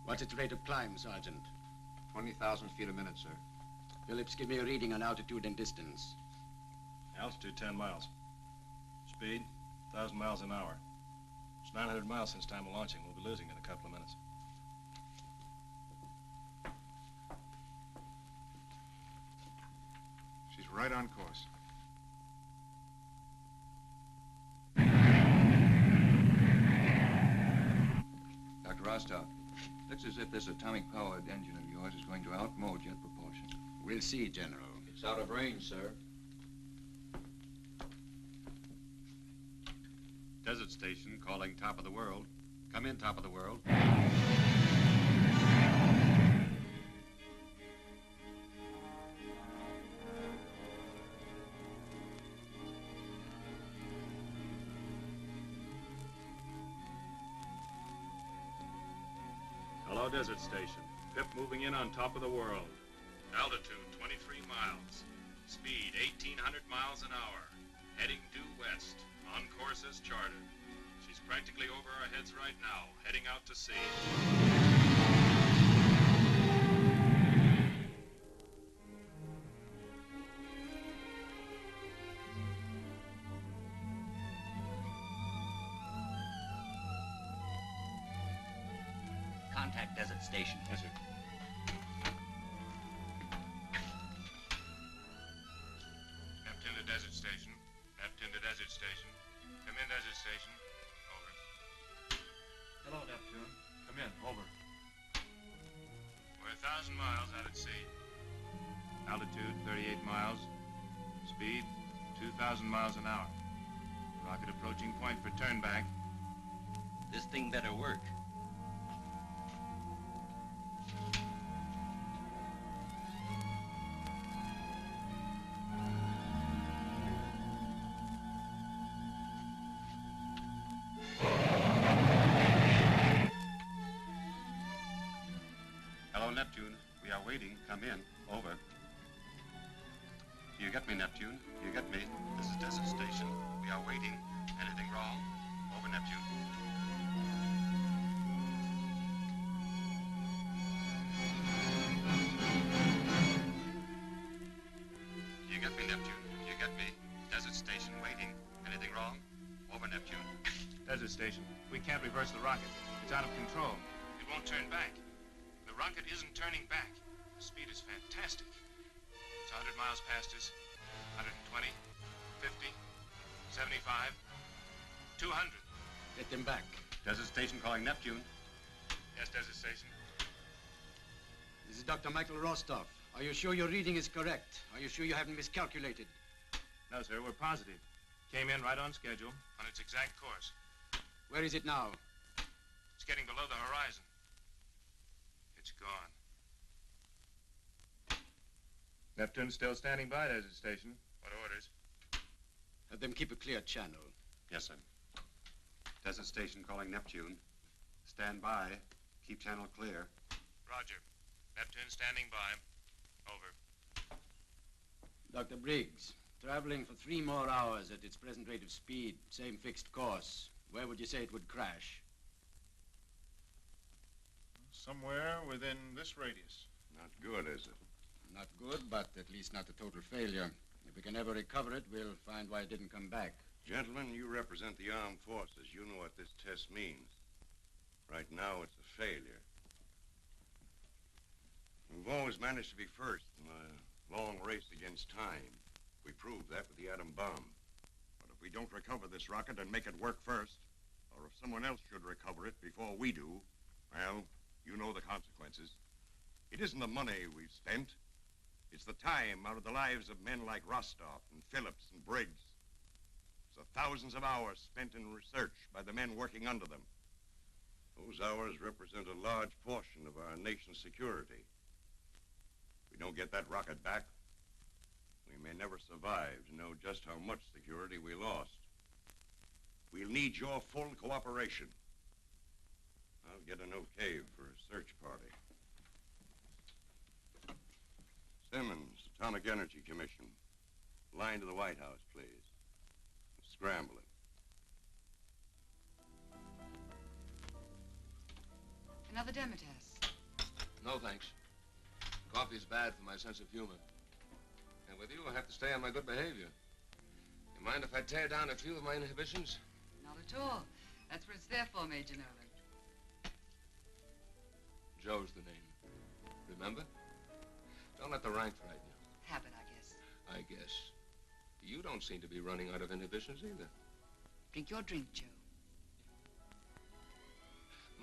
What's its rate of climb, Sergeant? 20,000 feet a minute, sir. Phillips, give me a reading on altitude and distance. Altitude, 10 miles. Speed, 1,000 miles an hour. It's 900 miles since time of launching. We'll be losing in a couple of minutes. She's right on course. Dr. Rostov, looks as if this atomic-powered engine of yours is going to outmode jet propulsion. We'll see, General. It's out of range, sir. Desert station calling top of the world. Come in, top of the world. Hello, Desert Station. Pip moving in on top of the world. Altitude, 23 miles. Speed, 1,800 miles an hour. Heading due west. On course as chartered. She's practically over our heads right now, heading out to sea. Contact Desert Station. Yes, sir. Neptune to Desert Station. Neptune to Desert Station. Come in, Desert Station. Over. Hello, Neptune. Come in. Over. We're 1,000 miles out at sea. Altitude, 38 miles. Speed, 2,000 miles an hour. Rocket approaching point for turnback. This thing better work. Hello, Neptune. We are waiting. Come in. Over. Do you get me, Neptune? Do you get me? This is Desert Station. We are waiting. Anything wrong? Over, Neptune. Do you get me, Neptune? Do you get me? Desert Station waiting. Anything wrong? Over, Neptune. Desert Station. We can't reverse the rocket. It's out of control. It won't turn back. The rocket isn't turning back. The speed is fantastic. It's 100 miles past us. 120, 50, 75, 200. Get them back. Desert Station calling Neptune. Yes, Desert Station. This is Dr. Michael Rostov. Are you sure your reading is correct? Are you sure you haven't miscalculated? No, sir. We're positive. Came in right on schedule. On its exact course. Where is it now? It's getting below the horizon. It's gone. Neptune's still standing by, Desert Station. What orders? Have them keep a clear channel. Yes, sir. Desert Station calling Neptune. Stand by. Keep channel clear. Roger. Neptune standing by. Over. Dr. Briggs, traveling for 3 more hours at its present rate of speed, same fixed course, where would you say it would crash? Somewhere within this radius. Not good, is it? Not good, but at least not a total failure. If we can ever recover it, we'll find why it didn't come back. Gentlemen, you represent the armed forces. You know what this test means. Right now, it's a failure. We've always managed to be first in a long race against time. We proved that with the atom bomb. But if we don't recover this rocket and make it work first, or if someone else should recover it before we do, well, you know the consequences. It isn't the money we've spent. It's the time out of the lives of men like Rostov and Phillips and Briggs. It's the thousands of hours spent in research by the men working under them. Those hours represent a large portion of our nation's security. If we don't get that rocket back, we may never survive to know just how much security we lost. We'll need your full cooperation. I'll get an okay for a search party. Simmons, Atomic Energy Commission. Line to the White House, please. Scramble it. Another demo test. No, thanks. Coffee's bad for my sense of humor. And with you, I have to stay on my good behavior. You mind if I tear down a few of my inhibitions? Not at all. That's what it's there for, Major Nolan. Joe's the name. Remember? Don't let the rank frighten you. Habit, I guess. I guess. You don't seem to be running out of inhibitions either. Drink your drink, Joe.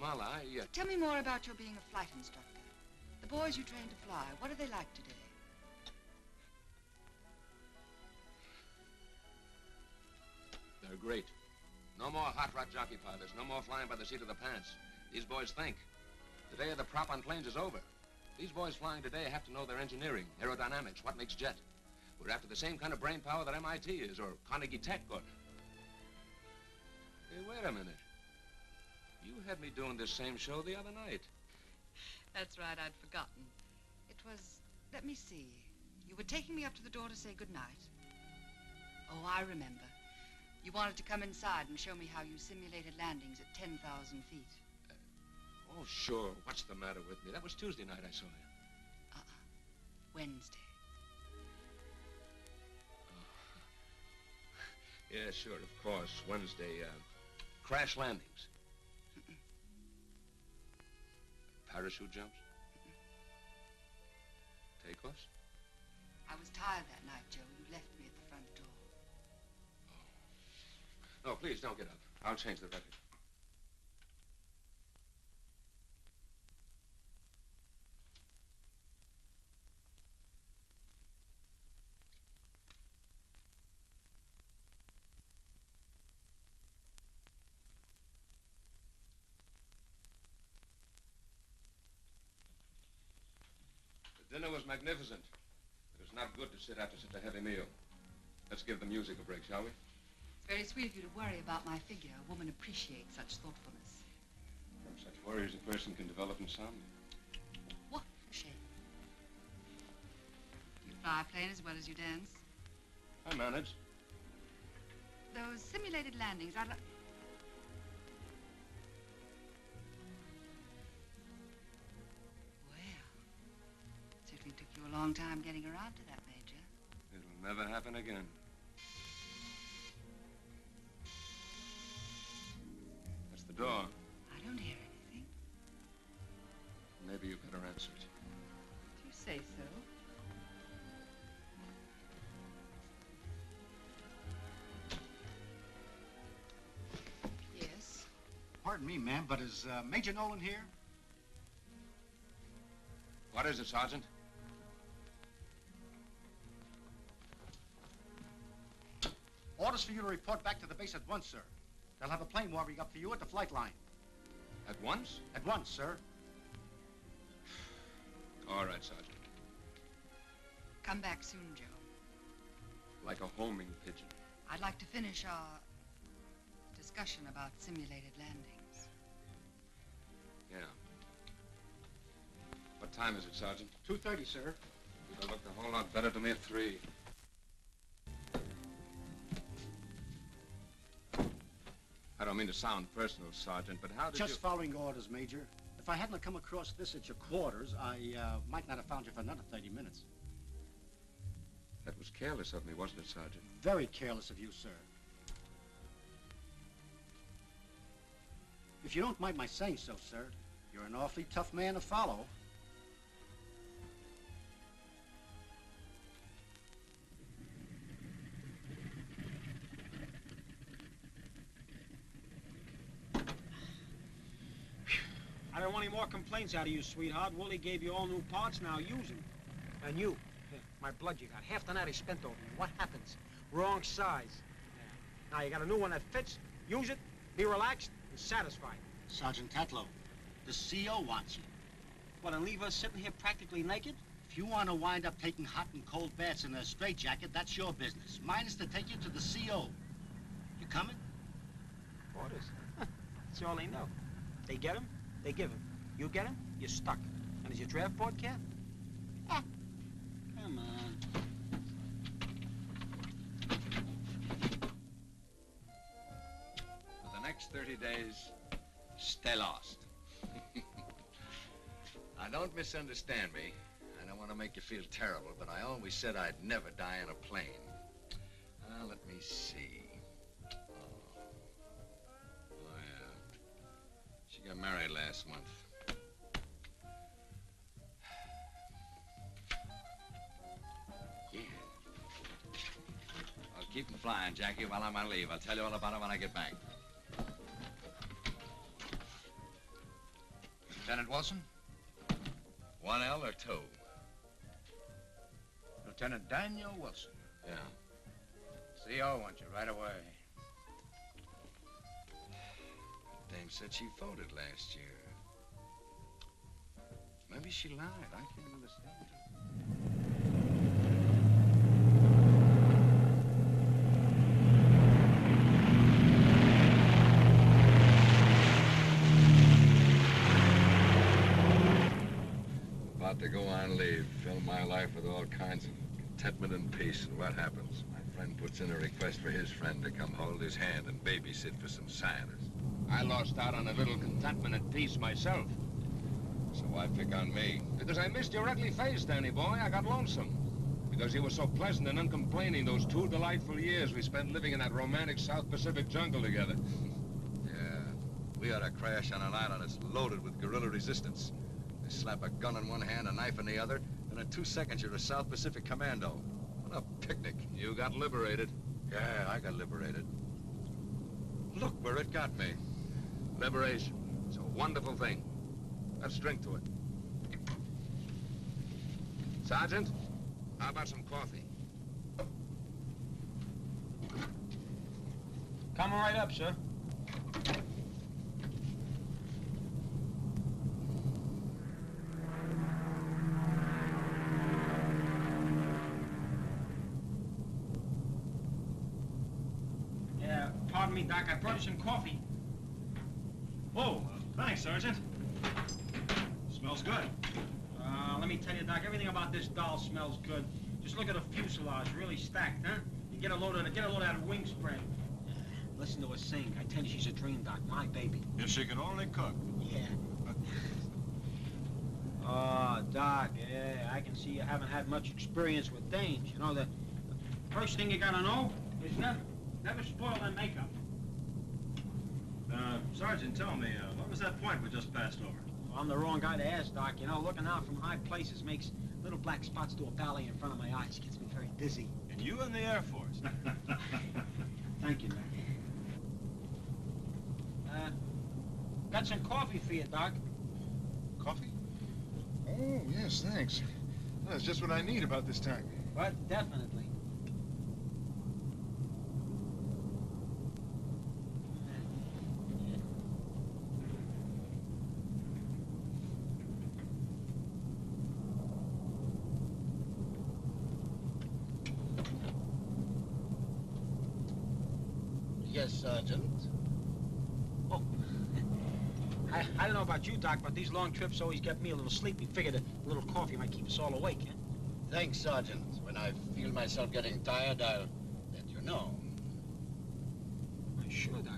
Marla, Tell me more about your being a flight instructor. The boys you train to fly, what are they like today? They're great. No more hot rod jockey pilots. No more flying by the seat of the pants. These boys think. The day of the prop on planes is over. These boys flying today have to know their engineering, aerodynamics, what makes jet. We're after the same kind of brain power that MIT is, or Carnegie Tech, or... Hey, wait a minute. You had me doing this same show the other night. That's right, I'd forgotten. It was, let me see. You were taking me up to the door to say goodnight. Oh, I remember. You wanted to come inside and show me how you simulated landings at 10,000 feet. Oh, sure. What's the matter with me? That was Tuesday night I saw you. Wednesday. Yeah, sure, of course. Wednesday, crash landings. Parachute jumps? Takeoffs? I was tired that night, Joe. You left me at the front door. No, please, don't get up. I'll change the record. The dinner was magnificent. It was not good to sit after such a heavy meal. Let's give the music a break, shall we? It's very sweet of you to worry about my figure. A woman appreciates such thoughtfulness. From such worries, a person can develop insomnia. What a shame. You fly a plane as well as you dance? I manage. Those simulated landings, I'd like... Well, it certainly took you a long time getting around to that, Major. It'll never happen again. That's the door. I don't hear anything. Maybe you better answer it. If you say so. Yes. Pardon me, ma'am, but is Major Nolan here? What is it, Sergeant? Orders for you to report back to the base at once, sir. They'll have a plane warming up for you at the flight line. At once? At once, sir. All right, Sergeant. Come back soon, Joe. Like a homing pigeon. I'd like to finish our discussion about simulated landings. Yeah. What time is it, Sergeant? 2:30, sir. You'd have looked a whole lot better to me at 3. I don't mean to sound personal, Sergeant, but how did Just you... following orders, Major. If I hadn't come across this at your quarters, I might not have found you for another 30 minutes. That was careless of me, wasn't it, Sergeant? Very careless of you, sir. If you don't mind my saying so, sir, you're an awfully tough man to follow. I don't want any more complaints out of you, sweetheart. Wooly gave you all new parts, now use them. And you, my blood you got. Half the night I spent over you. What happens? Wrong size. Yeah. Now you got a new one that fits. Use it, be relaxed, and satisfied. Sergeant Tatlow, the CO wants you. What, and leave us sitting here practically naked? If you want to wind up taking hot and cold baths in a straitjacket, that's your business. Mine is to take you to the CO. You coming? Orders. That's all they know. They get him, they give him. You get him, you're stuck. And is your draft board, Cat? Ah. Come on. For the next 30 days, stay lost. Now, don't misunderstand me. I don't want to make you feel terrible, but I always said I'd never die in a plane. Let me see. Oh, yeah. She got married last month. Yeah. Well, keep them flying, Jackie, while I'm on leave. I'll tell you all about it when I get back. Lieutenant Wilson? 1L or 2? Lieutenant Daniel Wilson. Yeah. CO wants you right away. Dame said she voted last year. Maybe she lied. I can't understand. About to go on leave, fill my life with all kinds of contentment and peace. And what happens? My friend puts in a request for his friend to come hold his hand and babysit for some scientists. I lost out on a little contentment and peace myself. So why pick on me? Because I missed your ugly face, Danny boy. I got lonesome. Because you were so pleasant and uncomplaining those 2 delightful years we spent living in that romantic South Pacific jungle together. Yeah, we ought to crash on an island that's loaded with guerrilla resistance. They slap a gun in one hand, a knife in the other, and in 2 seconds you're a South Pacific commando. What a picnic. You got liberated. Yeah, I got liberated. Look where it got me. Liberation. It's a wonderful thing. Let's drink to it. Sergeant, how about some coffee? Coming right up, sir. Yeah, pardon me, Doc. I brought you some coffee. Oh, thanks, Sergeant. Smells good. Let me tell you, Doc, everything about this doll smells good. Just look at the fuselage, really stacked, huh? You get a load of that wing spread. Listen to her sing. I tell you, she's a dream, Doc. My baby. If she could only cook. Yeah. Oh, Doc, yeah, I can see you haven't had much experience with dames. You know, the first thing you gotta know is never spoil that makeup. Sergeant, tell me, what was that point we just passed over? Well, I'm the wrong guy to ask, Doc. You know, looking out from high places makes little black spots do a ballet in front of my eyes. Gets me very dizzy. And you in the Air Force. Thank you, Doc. Got some coffee for you, Doc. Coffee? Oh, yes, thanks. That's just what I need about this time. But definitely. Yes, Sergeant. Oh. I don't know about you, Doc, but these long trips always get me a little sleepy. Figured a little coffee might keep us all awake, huh? Thanks, Sergeant. When I feel myself getting tired, I'll let you know. Sure, Doc.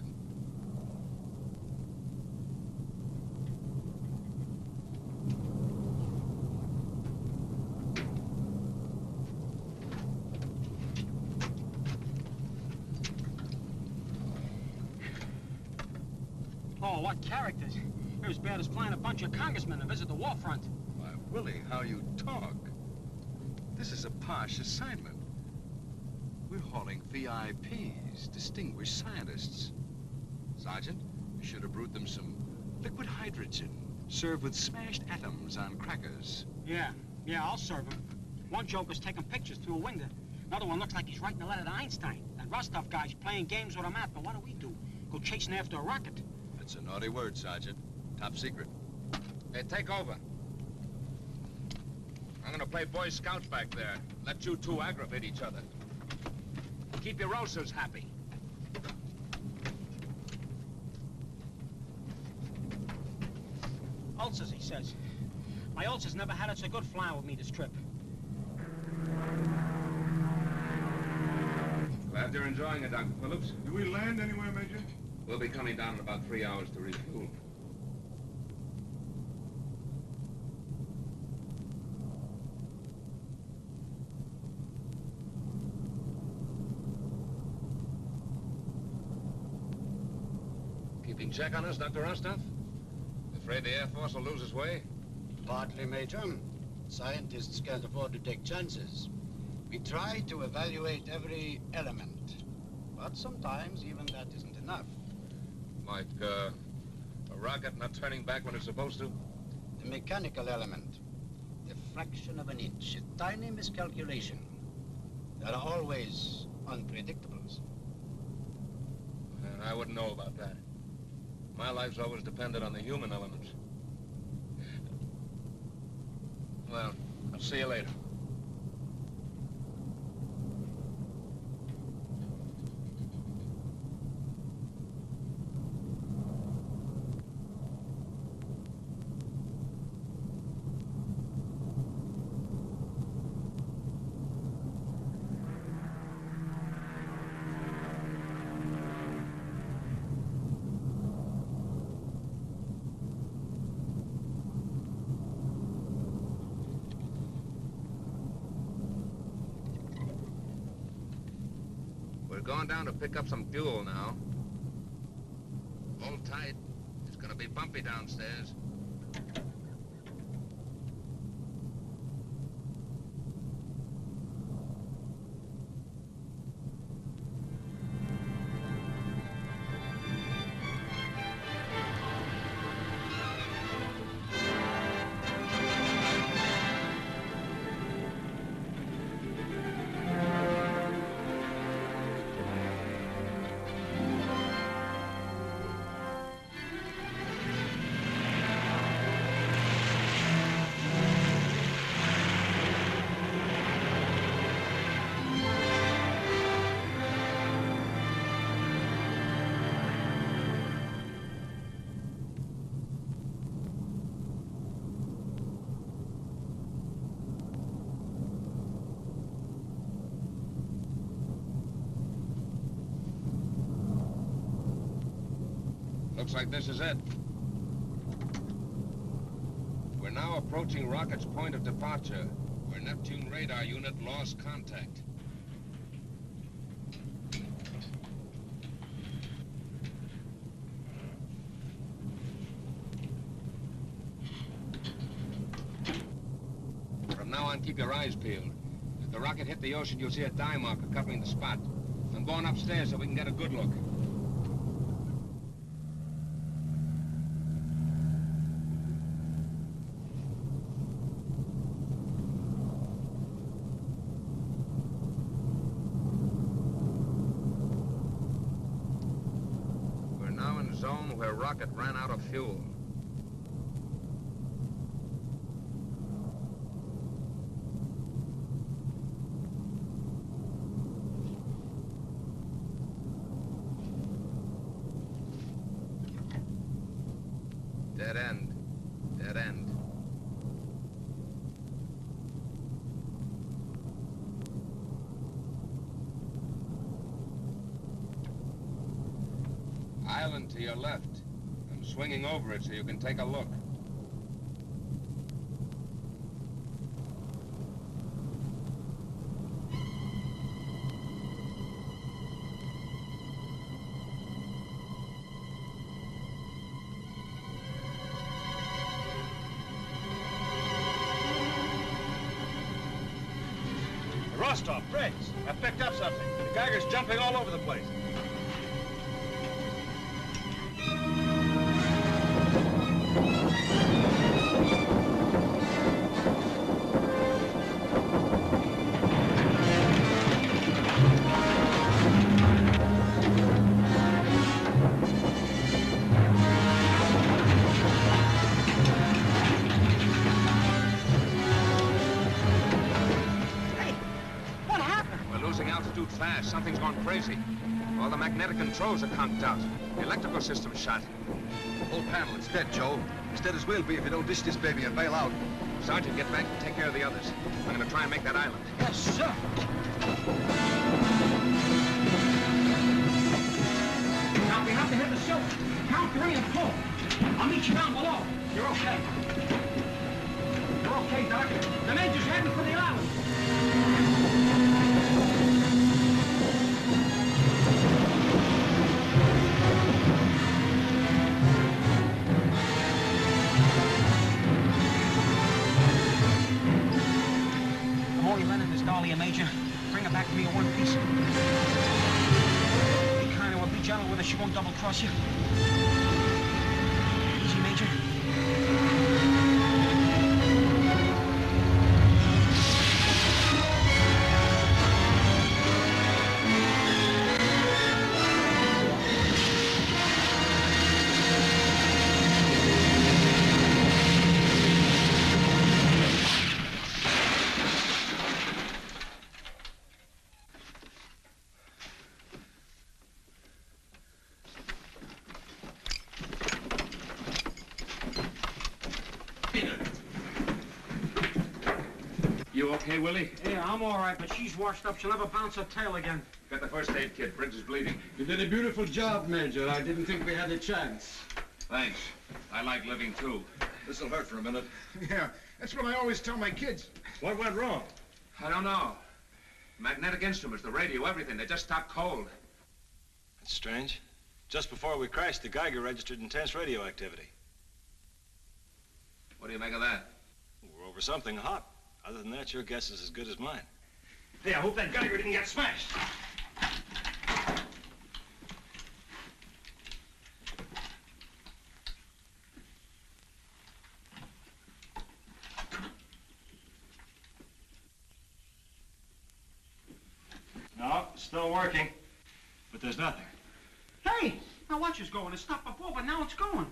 Oh, what characters. They're as bad as flying a bunch of congressmen to visit the war front. Why, Willie, how you talk. This is a posh assignment. We're hauling VIPs, distinguished scientists. Sergeant, you should have brewed them some liquid hydrogen, served with smashed atoms on crackers. Yeah, I'll serve them. One joker's taking pictures through a window. Another one looks like he's writing a letter to Einstein. That Rostov guy's playing games with a map, and what do? Go chasing after a rocket. That's a naughty word, Sergeant. Top secret. Hey, take over. I'm gonna play Boy Scout back there. Let you two aggravate each other. Keep your ulcers happy. Ulcers, he says. My ulcers never had it so good flying with me this trip. Glad you're enjoying it, Dr. Phillips. Do we land anywhere, Major? We'll be coming down in about 3 hours to refuel. Keeping check on us, Dr. Rostov? Afraid the Air Force will lose its way? Partly, Major. Scientists can't afford to take chances. We try to evaluate every element. But sometimes even that isn't enough. Like, a rocket not turning back when it's supposed to? The mechanical element. The fraction of an inch. A tiny miscalculation. There are always unpredictables. And I wouldn't know about that. My life's always depended on the human element. Well, I'll see you later. Going down to pick up some fuel now. Hold tight. It's gonna be bumpy downstairs. Looks like this is it. We're now approaching rocket's point of departure, where Neptune radar unit lost contact. From now on, keep your eyes peeled. If the rocket hit the ocean, you'll see a dye marker covering the spot. I'm going upstairs so we can get a good look. Zone where rocket ran out of fuel. Dead end. Dead end. Island to your left. I'm swinging over it so you can take a look. Rostov, Briggs, I picked up something. The Geiger's jumping all over the place. Fast. Something's gone crazy. All the magnetic controls are conked out. The electrical system's shot. The whole panel, it's dead, Joe. As dead as we'll be if you don't dish this baby and bail out. Sergeant, get back and take care of the others. I'm gonna try and make that island. Yes, sir. Now, we have to hit the silver. Count 3 and pull. I'll meet you down below. You're okay. You're okay, Doc. The Major's heading for the island. she won't double-cross you. Easy, Major. You okay, Willie? Yeah, I'm all right, but she's washed up. She'll never bounce her tail again. Got the first aid kit. Briggs is bleeding. You did a beautiful job, Major. I didn't think we had a chance. Thanks. I like living, too. This'll hurt for a minute. Yeah, that's what I always tell my kids. What went wrong? I don't know. Magnetic instruments, the radio, everything. They just stopped cold. That's strange. Just before we crashed, the Geiger registered intense radioactivity. What do you make of that? We're over something hot. Other than that, your guess is as good as mine. Hey, I hope that Geiger didn't get smashed. No, still working. But there's nothing. Hey, now watch us going. It stopped before, but now it's going.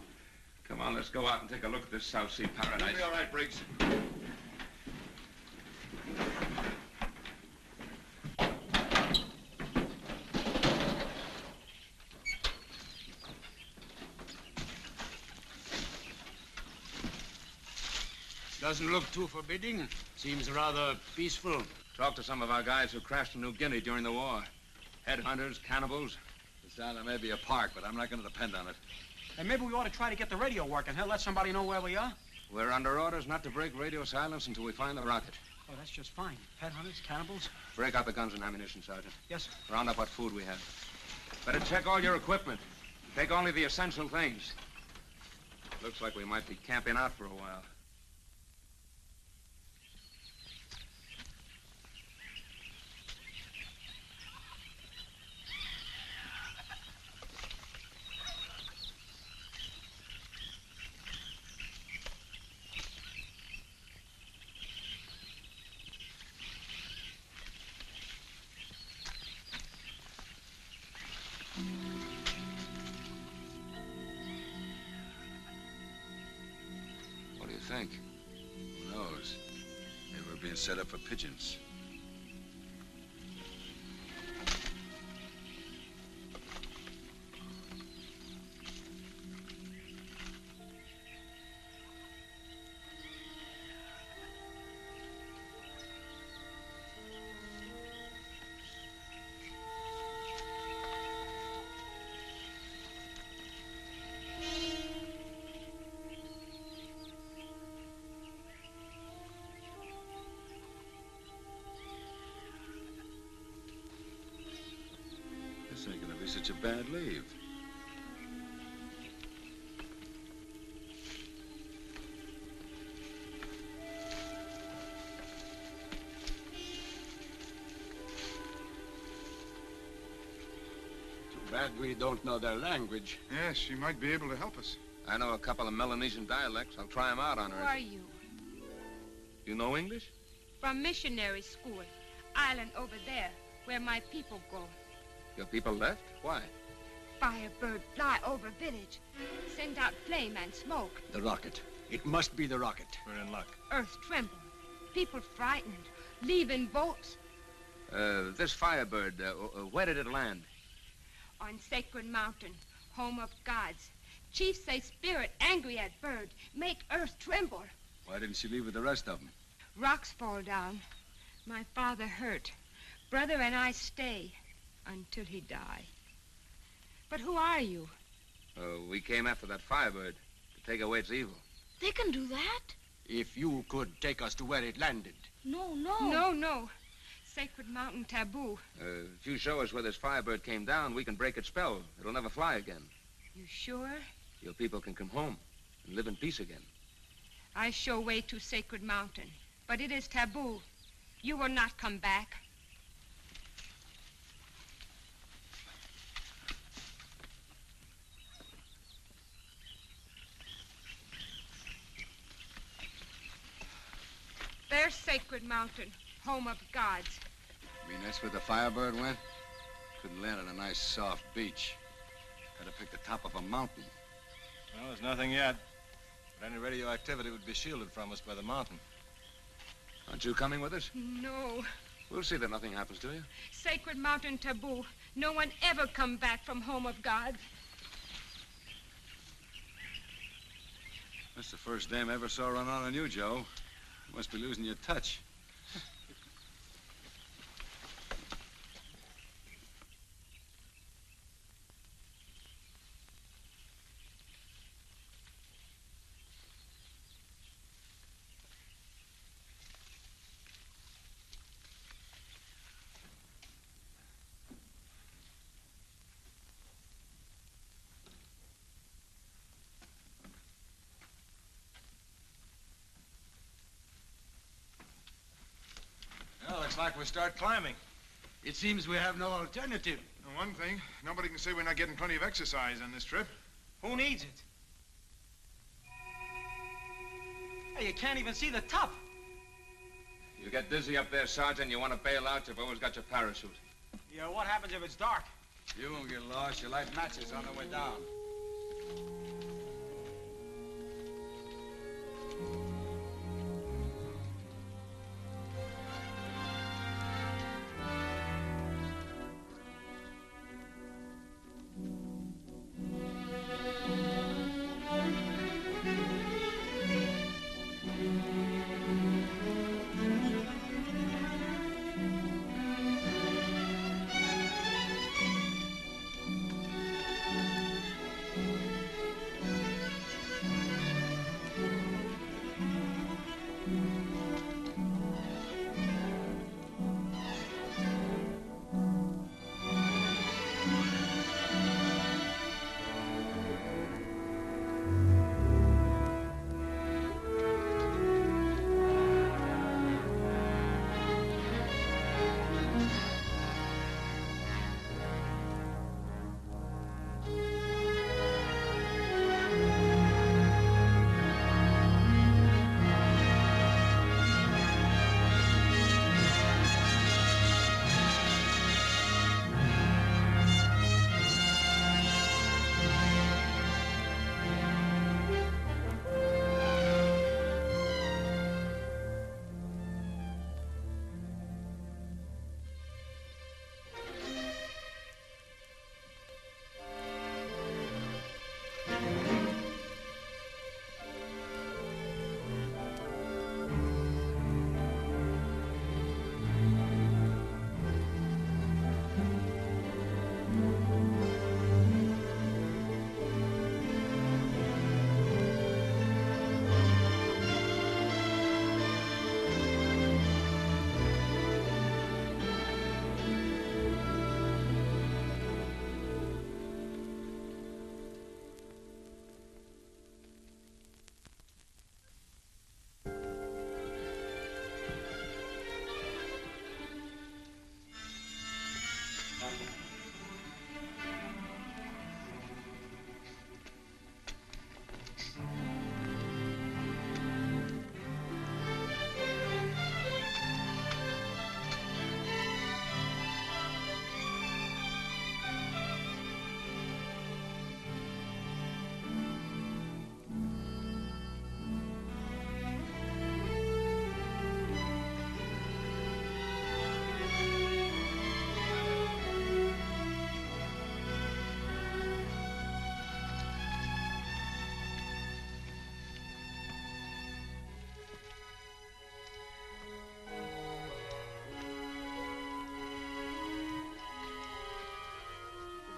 Come on, let's go out and take a look at this South Sea paradise. You'll be all right, Briggs. Doesn't look too forbidding. Seems rather peaceful. Talk to some of our guys who crashed in New Guinea during the war. Headhunters, cannibals. This island may be a park, but I'm not going to depend on it. And maybe we ought to try to get the radio working. Let somebody know where we are. We're under orders not to break radio silence until we find the rocket. Oh, that's just fine. Headhunters, cannibals. Break out the guns and ammunition, Sergeant. Yes, sir. Round up what food we have. Better check all your equipment. Take only the essential things. Looks like we might be camping out for a while. What do you think? Who knows? Maybe we're being set up for pigeons. This ain't gonna be such a bad leave. Too bad we don't know their language. Yes, she might be able to help us. I know a couple of Melanesian dialects. I'll try them out on her. Who are you? You know English? From missionary school. Island over there, where my people go. Your people left? Why? Firebird fly over village. Send out flame and smoke. The rocket. It must be the rocket. We're in luck. Earth tremble. People frightened. Leaving boats. This Firebird, where did it land? On Sacred Mountain, home of gods. Chiefs say spirit angry at bird. Make earth tremble. Why didn't she leave with the rest of them? Rocks fall down. My father hurt. Brother and I stay until he die. But who are you? We came after that Firebird to take away its evil. They can do that? If you could take us to where it landed. No, no. No. Sacred Mountain taboo. If you show us where this Firebird came down, we can break its spell. It'll never fly again. You sure? Your people can come home and live in peace again. I show way to Sacred Mountain, but it is taboo. You will not come back. Sacred Mountain, home of gods. You mean that's where the Firebird went? Couldn't land on a nice, soft beach. Had to pick the top of a mountain. Well, there's nothing yet. But any radioactivity would be shielded from us by the mountain. Aren't you coming with us? No. We'll see that nothing happens to you. Sacred Mountain taboo. No one ever come back from home of gods. That's the first dame I ever saw run on you, Joe. You must be losing your touch. Well, looks like we start climbing. It seems we have no alternative. One thing, nobody can say we're not getting plenty of exercise on this trip. Who needs it? Hey, you can't even see the top. You get dizzy up there, Sergeant, you want to bail out, you've always got your parachute. Yeah, what happens if it's dark? You won't get lost. You light matches on the way down.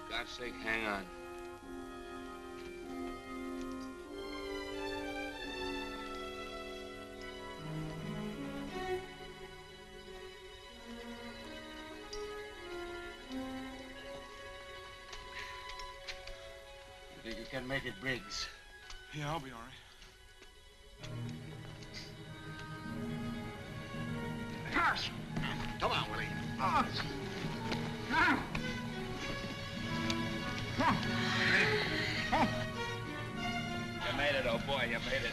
For God's sake, hang on. You think you can make it, Briggs? Yeah, I'll be all right. Gosh! Come on, Willie. Oh. You made it, oh boy, you made it.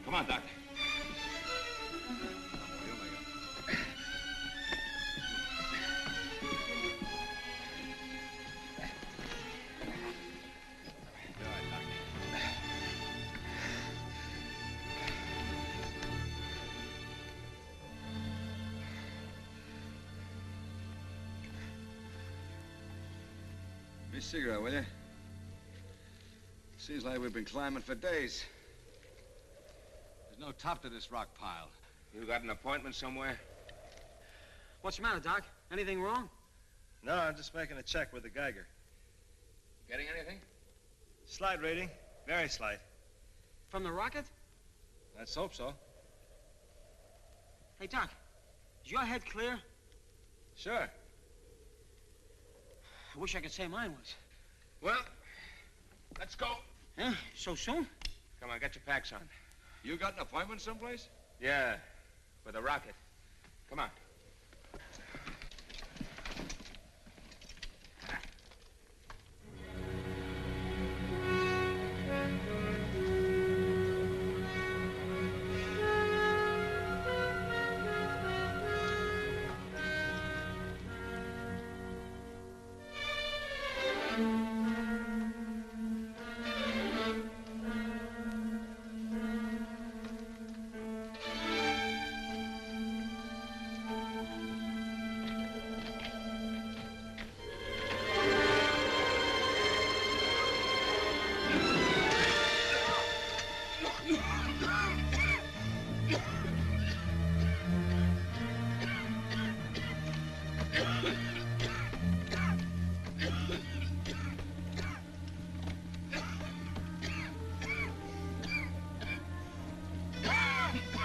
Come on, Doc. Give me a cigarette, will you? Seems like we've been climbing for days. There's no top to this rock pile. You got an appointment somewhere? What's the matter, Doc? Anything wrong? No, I'm just making a check with the Geiger. Getting anything? Slight reading. Very slight. From the rocket? Let's hope so. Hey, Doc, is your head clear? Sure. I wish I could say mine was. Well, let's go. Huh? So soon? Come on, get your packs on. You got an appointment someplace? Yeah, with a rocket. Come on.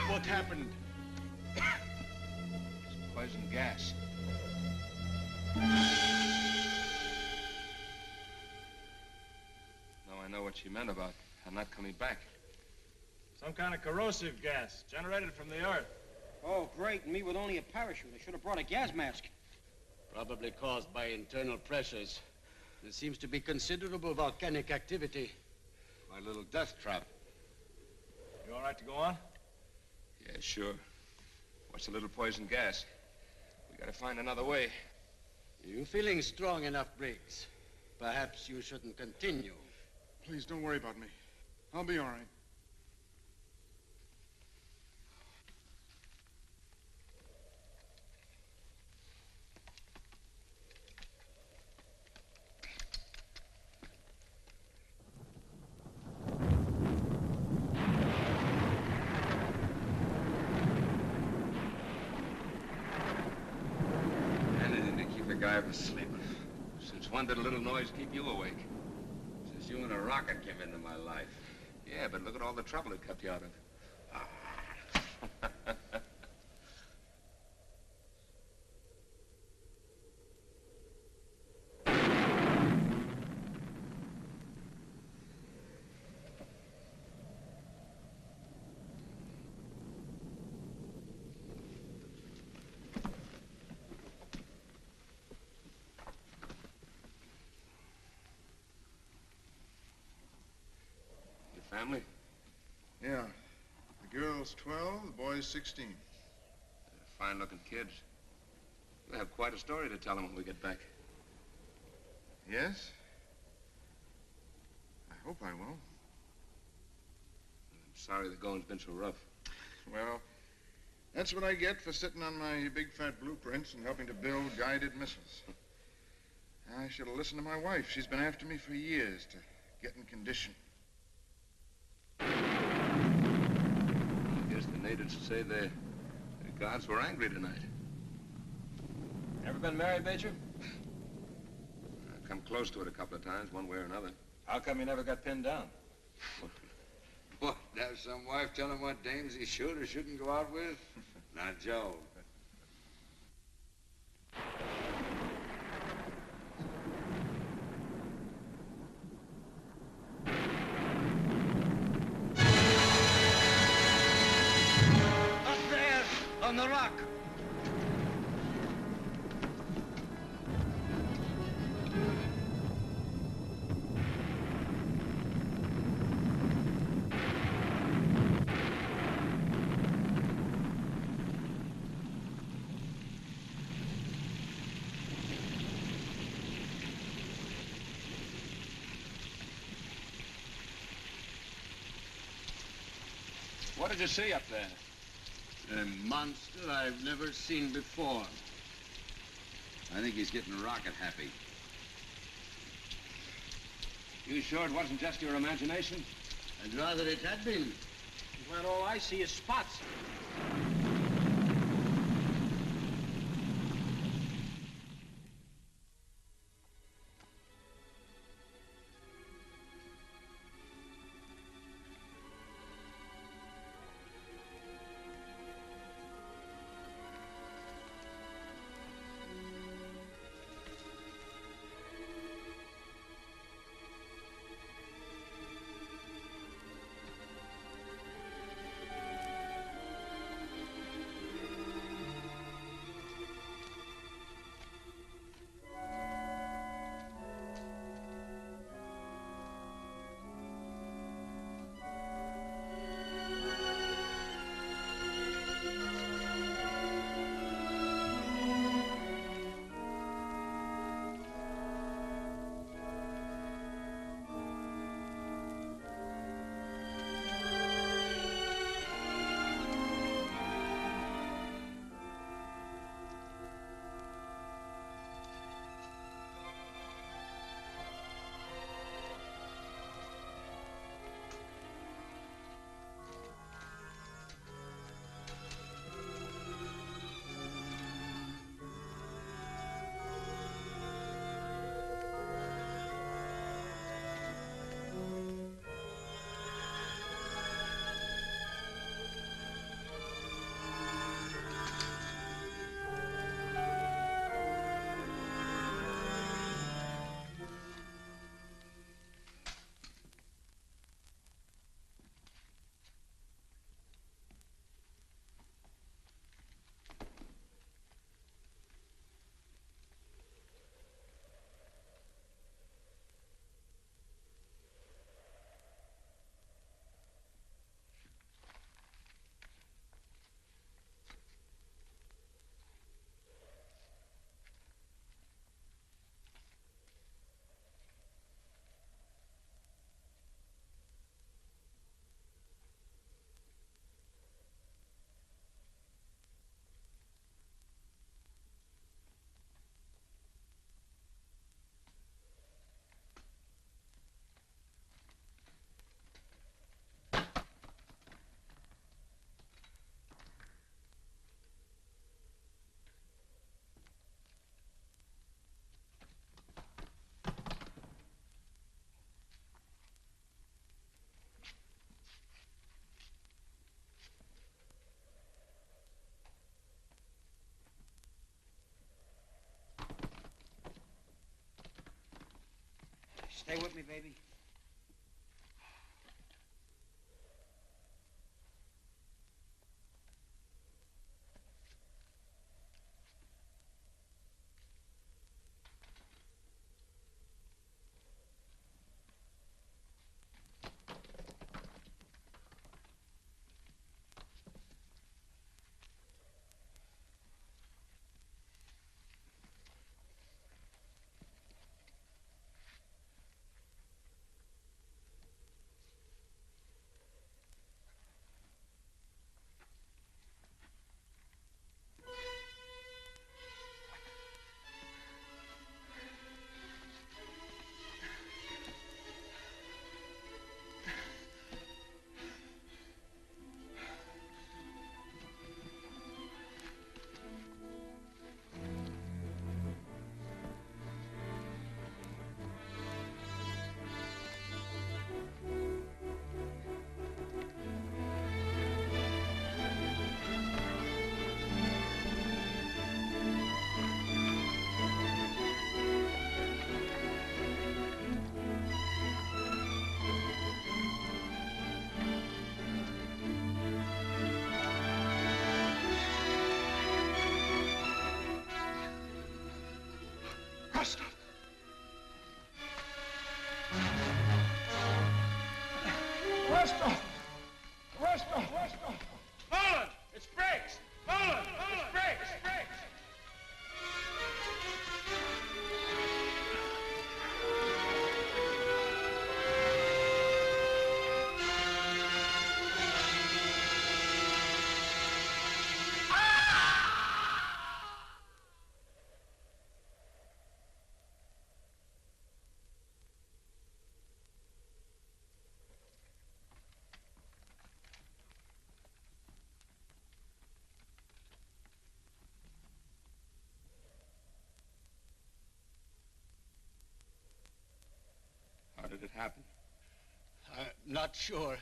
What happened? It's poison gas. Now I know what she meant about her not coming back. Some kind of corrosive gas generated from the earth. Oh, great. And me with only a parachute. I should have brought a gas mask. Probably caused by internal pressures. There seems to be considerable volcanic activity. My little death trap. You all right to go on? Yeah, sure. What's a little poison gas? We gotta find another way. You feeling strong enough, Briggs? Perhaps you shouldn't continue. Please don't worry about me. I'll be all right. Anything to keep a guy from sleeping. Since when did a little noise keep you awake? Since you and a rocket came into my life. Yeah, but look at all the trouble it kept you out of. Your family? Yeah. The girl's 12, the boy's 16. Fine-looking kids. We'll have quite a story to tell them when we get back. Yes? I hope I will. I'm sorry the going's been so rough. Well, that's what I get for sitting on my big fat blueprints and helping to build guided missiles. I should have listened to my wife. She's been after me for years to get in condition. I guess the natives say the gods were angry tonight. Ever been married, Major? I've come close to it a couple of times, one way or another. How come you never got pinned down? What, have some wife tell him what dames he should or shouldn't go out with? Not Joe. Up there, on the rock. What did you see up there? A monster I've never seen before. I think he's getting rocket happy. You sure it wasn't just your imagination? I'd rather it had been. But all I see is spots. Stay with me, baby. happened? I'm not sure.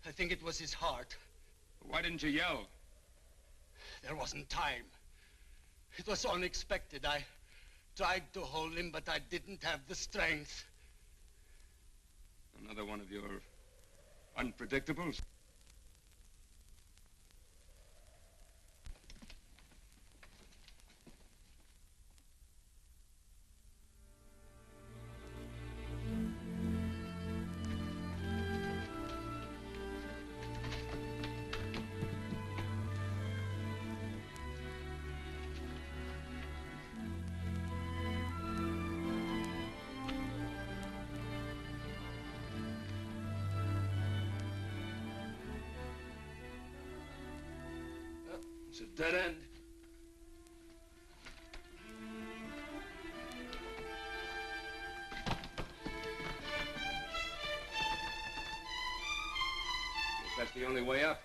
I think it was his heart. Why didn't you yell? There wasn't time. It was unexpected. I tried to hold him, but I didn't have the strength. Another one of your unpredictables? It's a dead end. Guess that's the only way up.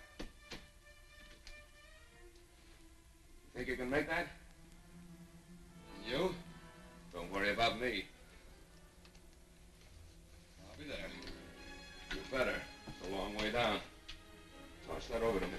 Think you can make that? And you? Don't worry about me. I'll be there. You better. It's a long way down. Toss that over to me.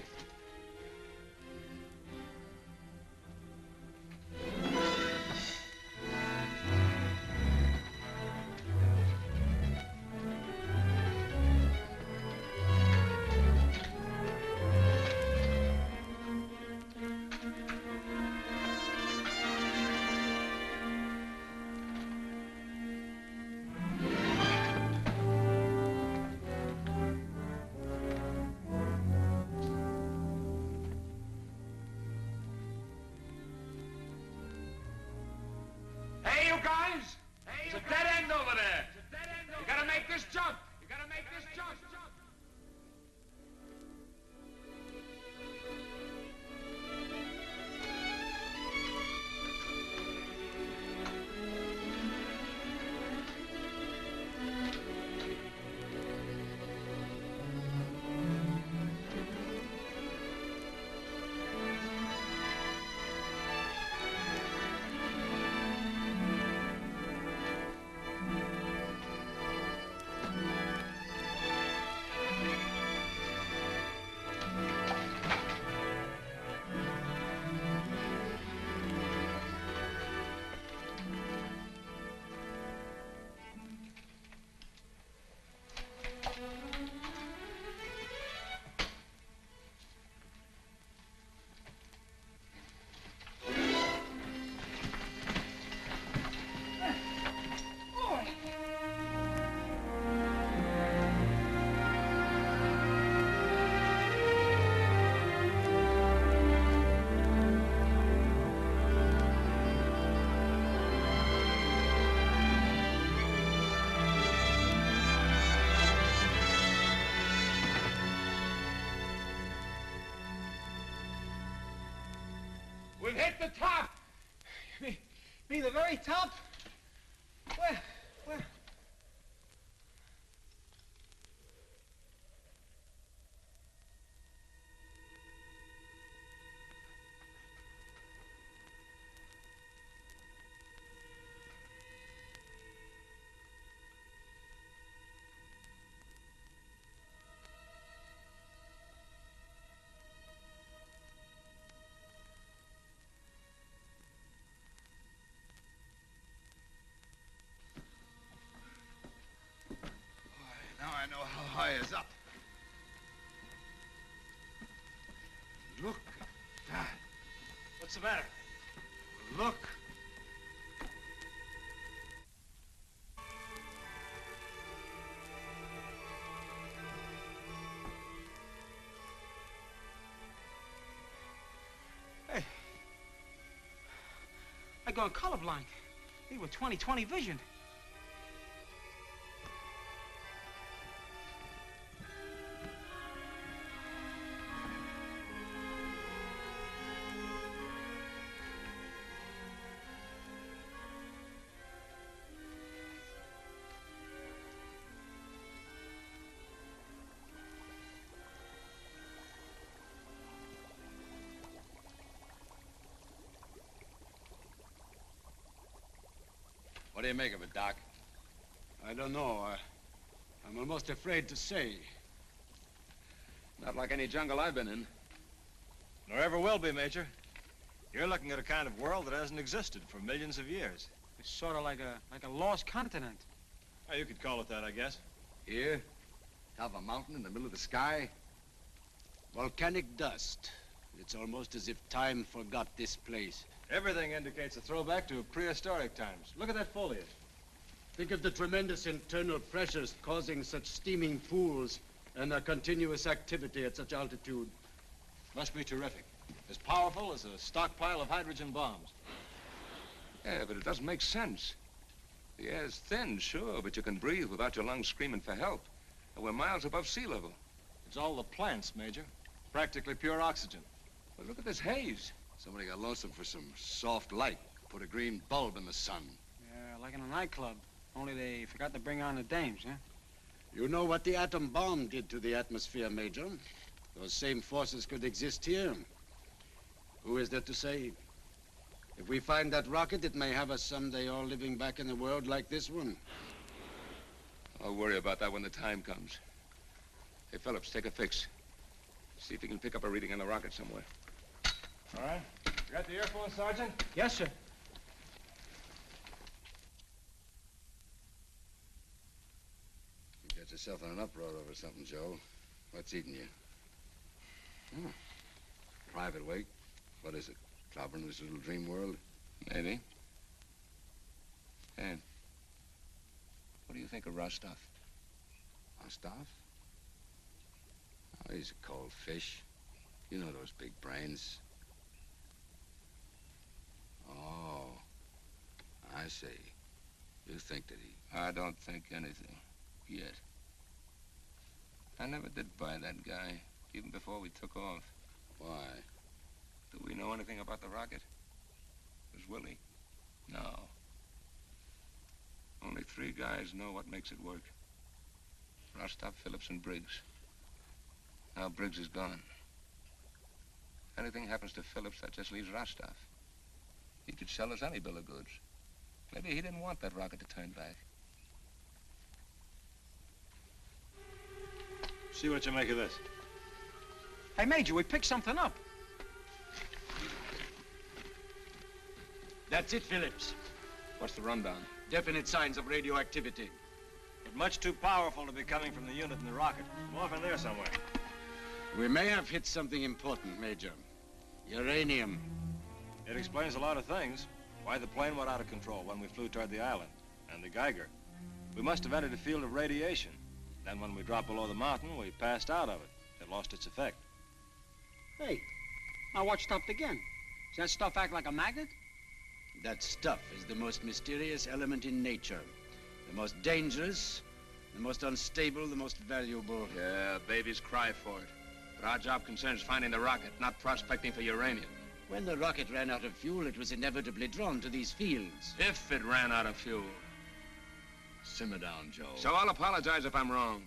Hey, you guys! There's a dead end over there. You gotta make this jump. You gotta make this jump. We've hit the top. Be the very top? Where? Now I know how high is up. Look at that. What's the matter? Look. Hey. I gone colorblind. They were 20/20 vision. What do you make of it, Doc? I don't know. I'm almost afraid to say. Not like any jungle I've been in. Nor ever will be, Major. You're looking at a kind of world that hasn't existed for millions of years. It's sort of like a lost continent. Oh, you could call it that, I guess. Here? Top of a mountain in the middle of the sky? Volcanic dust. It's almost as if time forgot this place. Everything indicates a throwback to prehistoric times. Look at that foliage. Think of the tremendous internal pressures causing such steaming pools and their continuous activity at such altitude. Must be terrific. As powerful as a stockpile of hydrogen bombs. Yeah, but it doesn't make sense. The air's thin, sure, but you can breathe without your lungs screaming for help. And we're miles above sea level. It's all the plants, Major. Practically pure oxygen. But look at this haze. Somebody got lonesome for some soft light. Put a green bulb in the sun. Yeah, like in a nightclub. Only they forgot to bring on the dames, huh? You know what the atom bomb did to the atmosphere, Major? Those same forces could exist here. Who is there to say? If we find that rocket, it may have us someday all living back in a world like this one. I'll worry about that when the time comes. Hey, Phillips, take a fix. See if you can pick up a reading on the rocket somewhere. All right. You got the earphone, Sergeant? Yes, sir. You got yourself on an uproar over something, Joe. What's eating you? Oh. Private wake. What is it? Clobbering this little dream world? Maybe. Hey, what do you think of Rostov? Rostov? Oh, he's a cold fish. You know those big brains. Oh, I see. You think that he... I don't think anything. Yet. I never did buy that guy, even before we took off. Why? Do we know anything about the rocket? Does Willie? No. Only 3 guys know what makes it work. Rostov, Phillips, and Briggs. Now Briggs is gone. If anything happens to Phillips, that just leaves Rostov. He could sell us any bill of goods. Maybe he didn't want that rocket to turn back. See what you make of this. Hey, Major, we picked something up. That's it, Phillips. What's the rundown? Definite signs of radioactivity. But much too powerful to be coming from the unit in the rocket. I'm off in there somewhere. We may have hit something important, Major. Uranium. It explains a lot of things. Why the plane went out of control when we flew toward the island. And the Geiger. We must have entered a field of radiation. Then when we dropped below the mountain, we passed out of it. It lost its effect. Hey, now what stopped again? Does that stuff act like a magnet? That stuff is the most mysterious element in nature. The most dangerous, the most unstable, the most valuable. Yeah, babies cry for it. But our job concerns finding the rocket, not prospecting for uranium. When the rocket ran out of fuel, it was inevitably drawn to these fields. If it ran out of fuel. Simmer down, Joe. So I'll apologize if I'm wrong.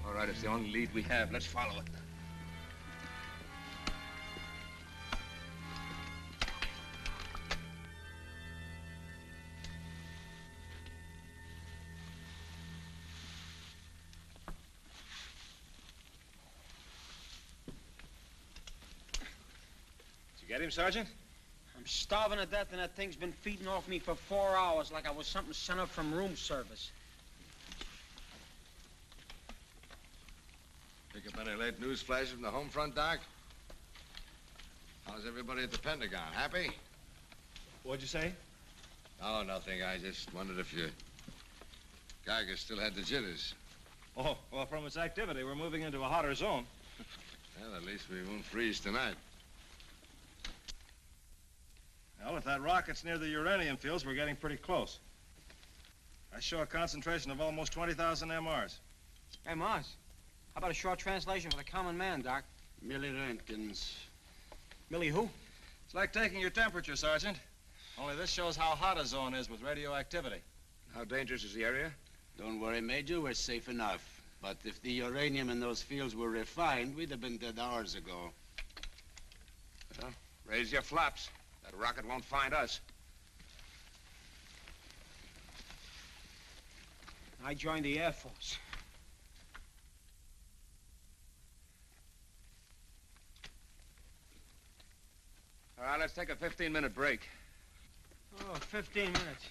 All right, it's the only lead we have. Let's follow it. Did you get him, Sergeant? I'm starving to death, and that thing's been feeding off me for 4 hours like I was something sent up from room service. Pick up any late news flashes from the home front, Doc? How's everybody at the Pentagon? Happy? What'd you say? Oh, nothing. I just wondered if your Geiger still had the jitters. Oh, well, from its activity, we're moving into a hotter zone. Well, at least we won't freeze tonight. Well, if that rocket's near the uranium fields, we're getting pretty close. I show a concentration of almost 20,000 MRs. MRs? How about a short translation for the common man, Doc? Milliroentgens. Millie who? It's like taking your temperature, Sergeant. Only this shows how hot a zone is with radioactivity. How dangerous is the area? Don't worry, Major. We're safe enough. But if the uranium in those fields were refined, we'd have been dead hours ago. Well, raise your flaps. That rocket won't find us. I joined the Air Force. All right, let's take a 15-minute break. Oh, 15 minutes.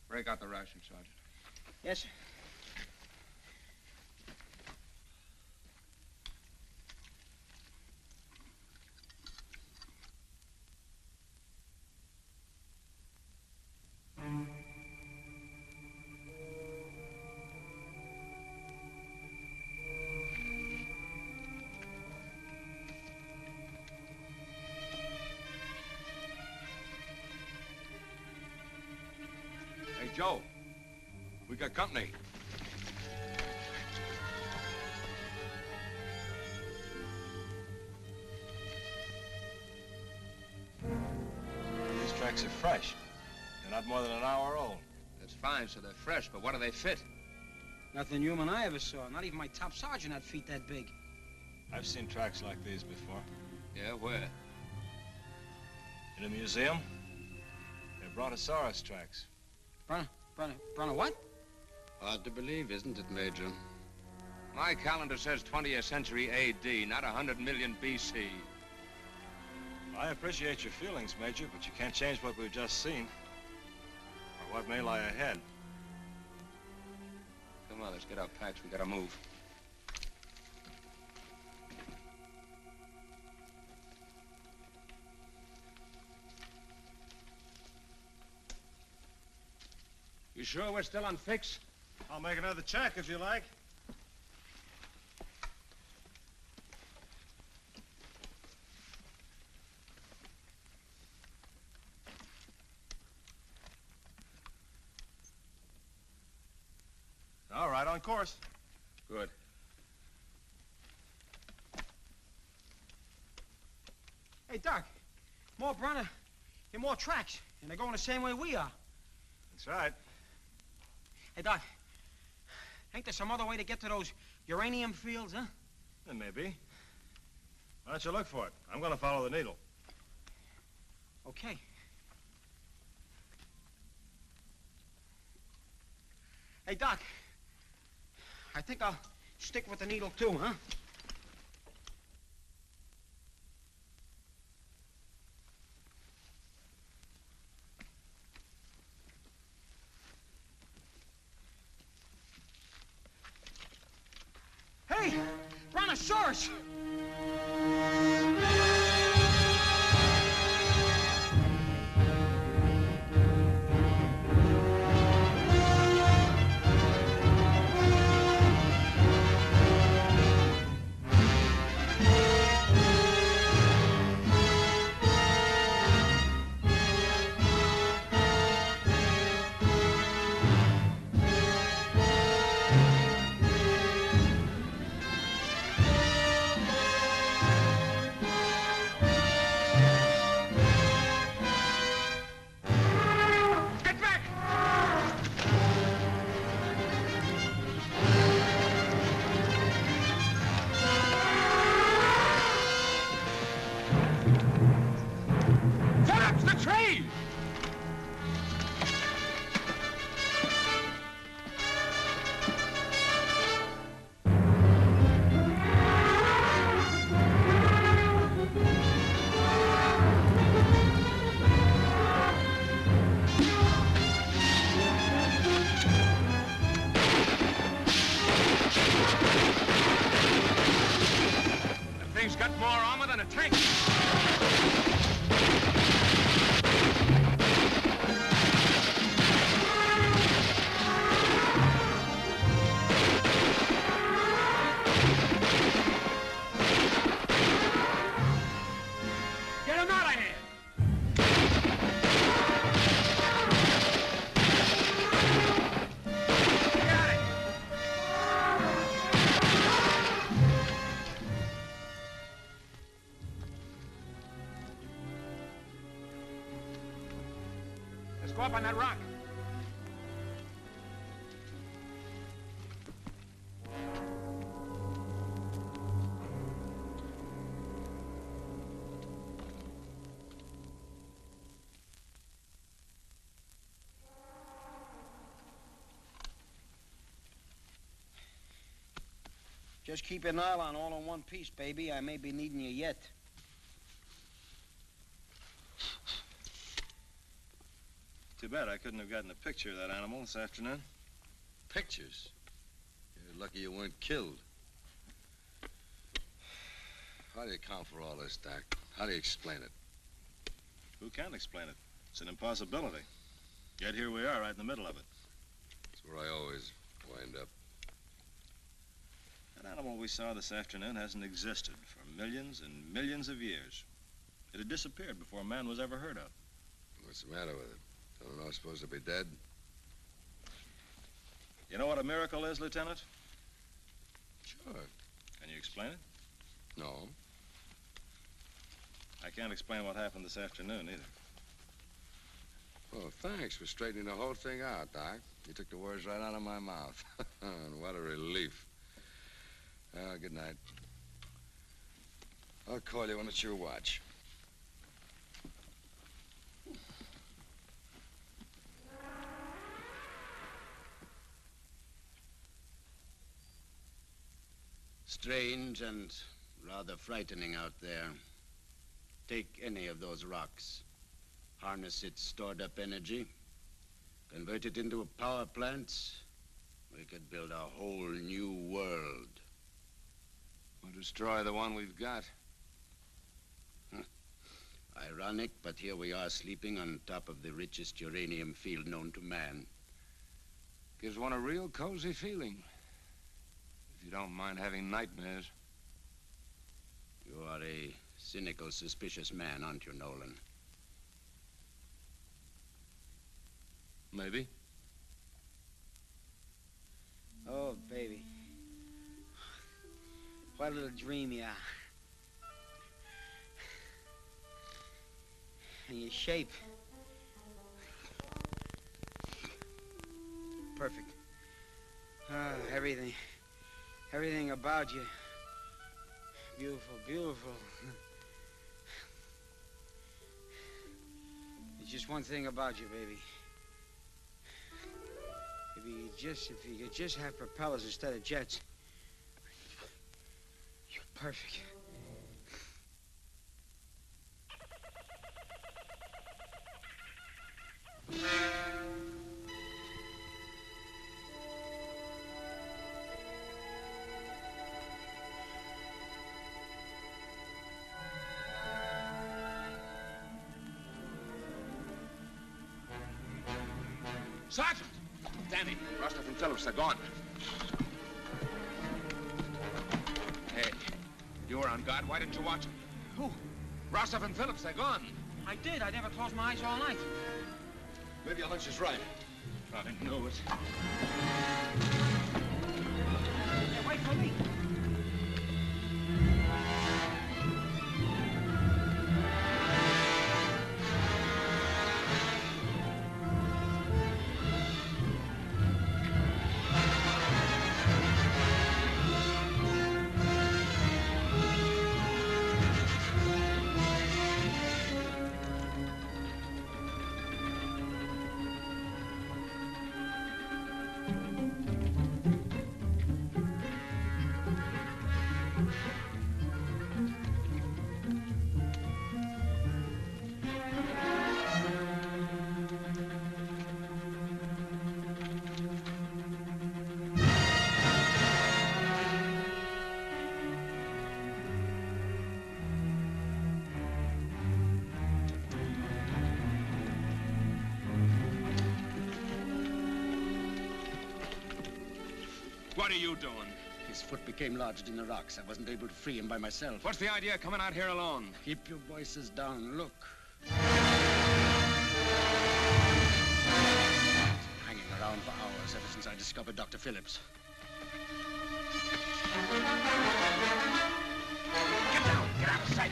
Break out the ration, Sergeant. Yes, sir. Hey, Joe. We got company. These tracks are fresh. They're not more than an hour old. That's fine, so they're fresh, but what do they fit? Nothing human I ever saw. Not even my top sergeant had feet that big. I've seen tracks like these before. Yeah, where? In a museum. They're Brontosaurus tracks. Bronto what? Hard to believe, isn't it, Major? My calendar says 20th century A.D., not 100 million B.C. I appreciate your feelings, Major, but you can't change what we've just seen. Or what may lie ahead. Come on, let's get our packs. We gotta move. You sure we're still on fix? I'll make another check if you like. All right, on course. Good. Hey, Doc. More Bronto and more tracks. And they're going the same way we are. That's right. Hey, Doc. Ain't there some other way to get to those uranium fields, huh? There may be. Why don't you look for it? I'm going to follow the needle. Okay. Hey, Doc. I think I'll stick with the needle, too, huh? Hey! Brontosaurus! Go up on that rock. Just keep your nylon all in one piece, baby. I may be needing you yet. Too bad I couldn't have gotten a picture of that animal this afternoon. Pictures? You're lucky you weren't killed. How do you account for all this, Doc? How do you explain it? Who can explain it? It's an impossibility. Yet here we are, right in the middle of it. That's where I always wind up. That animal we saw this afternoon hasn't existed for millions and millions of years. It had disappeared before man was ever heard of. What's the matter with it? Don't know, supposed to be dead? You know what a miracle is, Lieutenant? Sure. Can you explain it? No. I can't explain what happened this afternoon, either. Well, thanks for straightening the whole thing out, Doc. You took the words right out of my mouth. And what a relief. Good night. I'll call you when it's your watch. Strange and rather frightening out there. Take any of those rocks, harness its stored up energy, convert it into a power plant, we could build a whole new world. Or destroy the one we've got. Ironic, but here we are sleeping on top of the richest uranium field known to man. Gives one a real cozy feeling. If you don't mind having nightmares. You are a cynical, suspicious man, aren't you, Nolan? Maybe. Oh, baby. What a little dream you are. And your shape. Perfect. Everything about you. Beautiful, beautiful. There's just one thing about you, baby. If you could just have propellers instead of jets, you're perfect. Sergeant! Danny, Rostov and Phillips, they're gone. Hey, you were on guard. Why didn't you watch them? Who? Rostov and Phillips, they're gone. I did. I never closed my eyes all night. Maybe your hunch is right. I knew it. Hey, wait for me. What are you doing? His foot became lodged in the rocks. I wasn't able to free him by myself. What's the idea coming out here alone? Keep your voices down. Look. Hanging around for hours ever since I discovered Dr. Phillips. Get down! Get out of sight!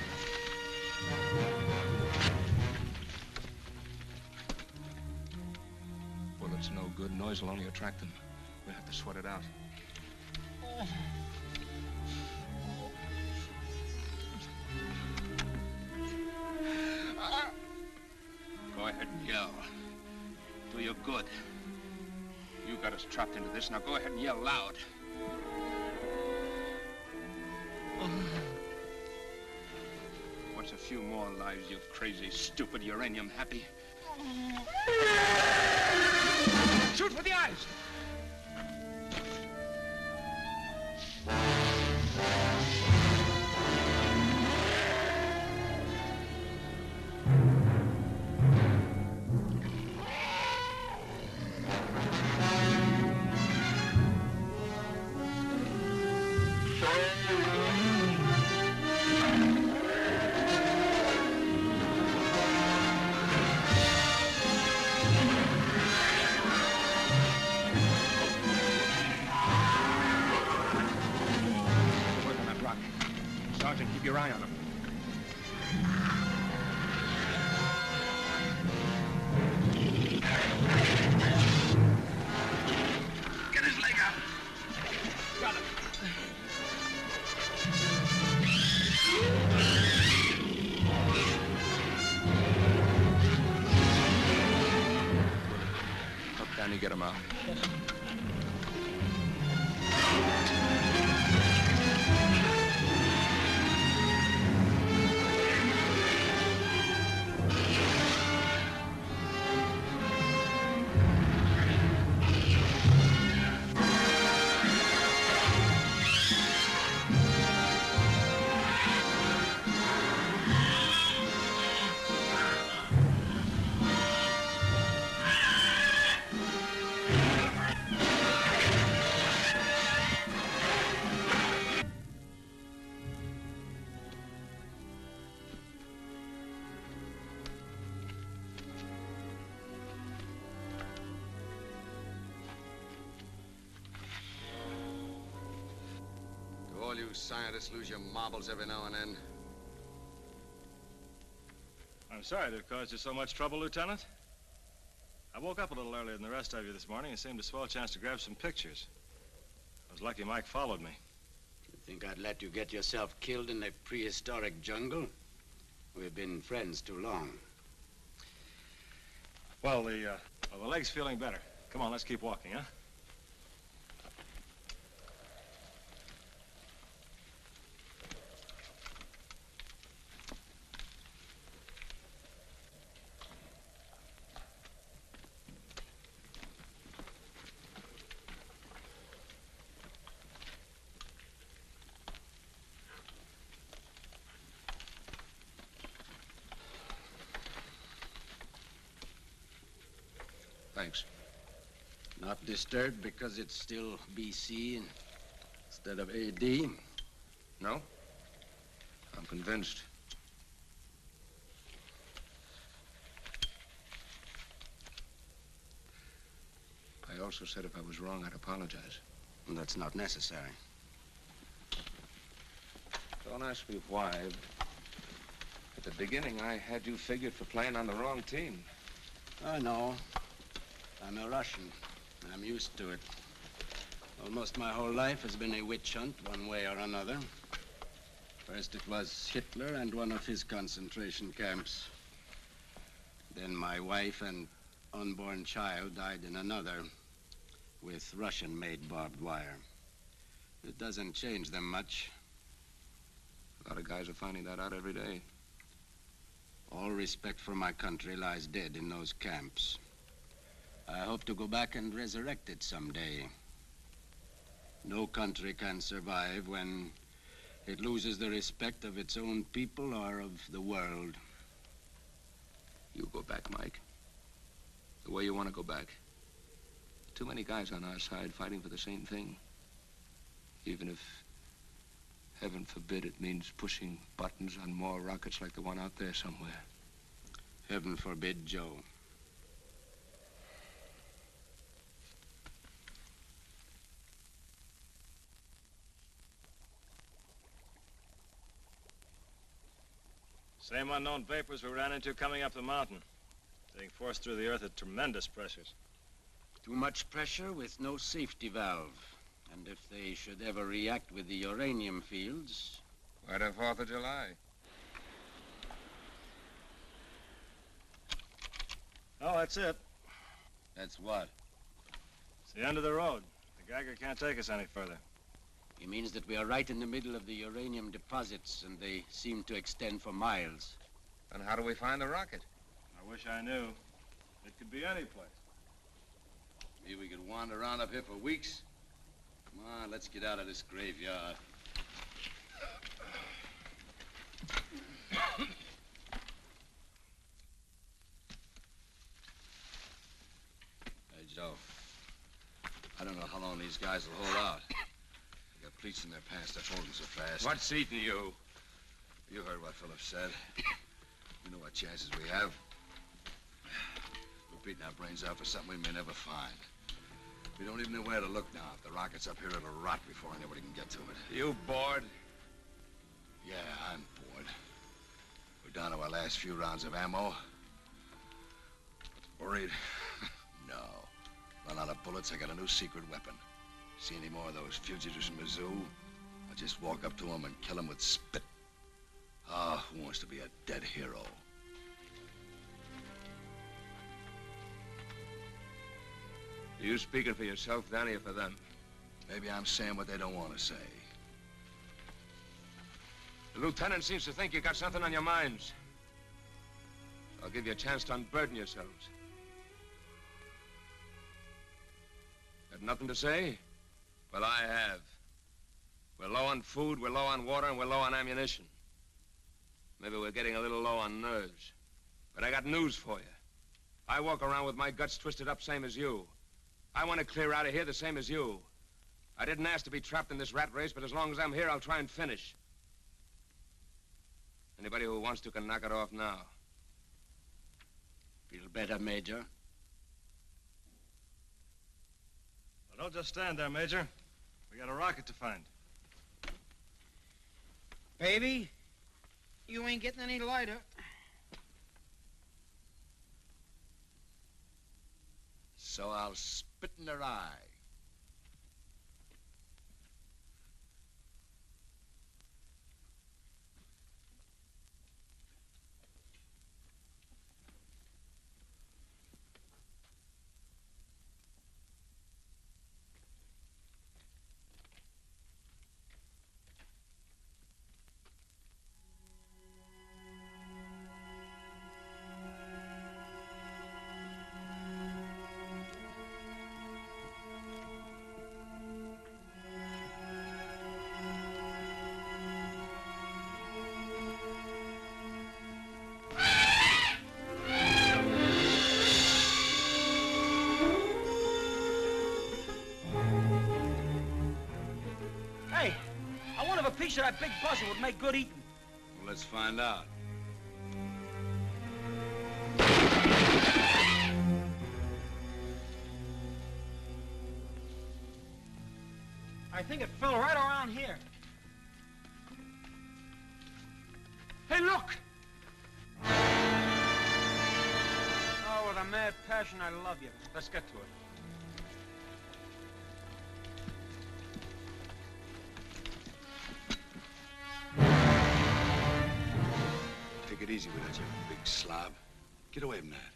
Well, it's no good. Noise will only attract them. We'll have to sweat it out. Go ahead and yell. Do you good. You got us trapped into this. Now go ahead and yell loud. wants a few more lives, you crazy, stupid, uranium happy. Shoot for the eyes! Sergeant, keep your eye on him. Get his leg out. Got him. Look, Danny, get him out. Yes. All you scientists lose your marbles every now and then. I'm sorry to have caused you so much trouble, Lieutenant. I woke up a little earlier than the rest of you this morning and seemed a swell chance to grab some pictures. I was lucky Mike followed me. You think I'd let you get yourself killed in the prehistoric jungle? We've been friends too long. Well, the leg's feeling better. Come on, let's keep walking, huh? Thanks. Not disturbed because it's still BC instead of AD? No? I'm convinced. I also said if I was wrong, I'd apologize. Well, that's not necessary. Don't ask me why. At the beginning, I had you figured for playing on the wrong team. I know. I'm a Russian. I'm used to it. Almost my whole life has been a witch hunt, one way or another. First it was Hitler and one of his concentration camps. Then my wife and unborn child died in another with Russian-made barbed wire. It doesn't change them much. A lot of guys are finding that out every day. All respect for my country lies dead in those camps. I hope to go back and resurrect it someday. No country can survive when it loses the respect of its own people or of the world. You go back, Mike. The way you want to go back. Too many guys on our side fighting for the same thing. Even if, heaven forbid, it means pushing buttons on more rockets like the one out there somewhere. Heaven forbid, Joe. Same unknown vapors we ran into coming up the mountain. Being forced through the earth at tremendous pressures. Too much pressure with no safety valve. And if they should ever react with the uranium fields... What a 4th of July? Oh, that's it. That's what? It's the end of the road. The Geiger can't take us any further. He means that we are right in the middle of the uranium deposits, and they seem to extend for miles. And how do we find the rocket? I wish I knew. It could be any place. Maybe we could wander around up here for weeks. Come on, let's get out of this graveyard. Hey, Joe. I don't know how long these guys will hold out. They got pleats in their pants. They're folding so fast. What's eating you? You heard what Philip said. You know what chances we have. We're beating our brains out for something we may never find. We don't even know where to look now. If the rocket's up here, it'll rot before anybody can get to it. You bored? Yeah, I'm bored. We're down to our last few rounds of ammo. Worried? No. Run out of bullets, I got a new secret weapon. See any more of those fugitives from Mizzou? I'll just walk up to them and kill them with spit. Ah, who wants to be a dead hero? Are you speaking for yourself, Danny, or for them? Maybe I'm saying what they don't want to say. The lieutenant seems to think you got something on your minds. I'll give you a chance to unburden yourselves. Got nothing to say? Well, I have. We're low on food, we're low on water, and we're low on ammunition. Maybe we're getting a little low on nerves. But I got news for you. I walk around with my guts twisted up same as you. I want to clear out of here the same as you. I didn't ask to be trapped in this rat race, but as long as I'm here, I'll try and finish. Anybody who wants to can knock it off now. Feel better, Major? Well, don't just stand there, Major. We got a rocket to find. Baby, you ain't getting any lighter. So I'll spit in their eye. A piece of that big buzzer would make good eating. Well, let's find out. I think it fell right around here. Hey, look! Oh, with a mad passion, I love you. Let's get to it. Take it easy with that, you big slob. Get away from that.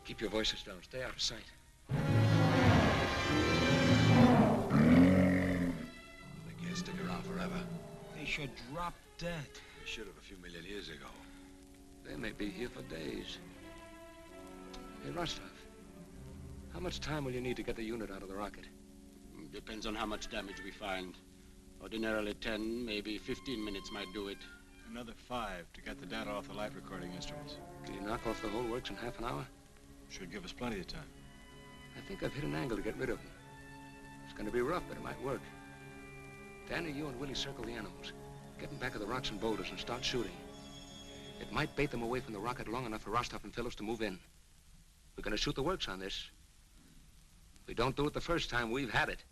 Keep your voices down. Stay out of sight. They can't stick around forever. They should drop dead. They should have a few million years ago. They may be here for days. Hey, Rostov, how much time will you need to get the unit out of the rocket? Depends on how much damage we find. Ordinarily 10, maybe 15 minutes might do it. Another 5 to get the data off the life recording instruments. Can you knock off the whole works in half an hour? Should give us plenty of time. I think I've hit an angle to get rid of them. It's going to be rough, but it might work. Danny, you and Willie circle the animals. Get them back of the rocks and boulders and start shooting. It might bait them away from the rocket long enough for Rostov and Phillips to move in. We're going to shoot the works on this. If we don't do it the first time, we've had it.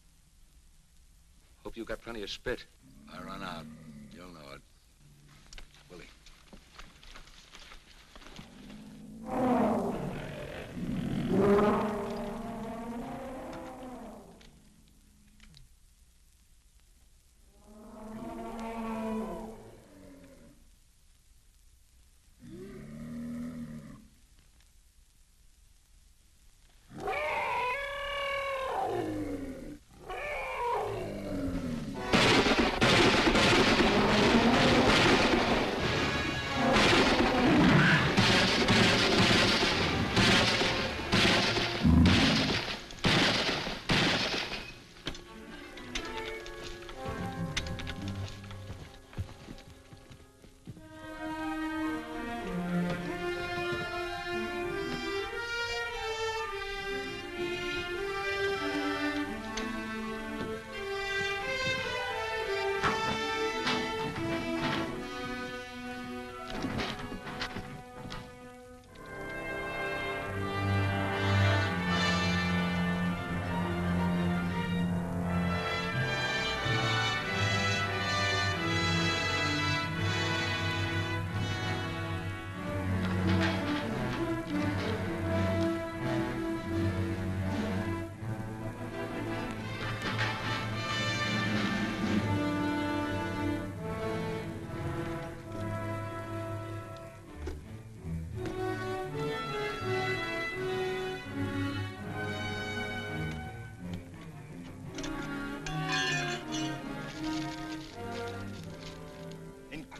Hope you got plenty of spit. I run out. You'll know it. Willie.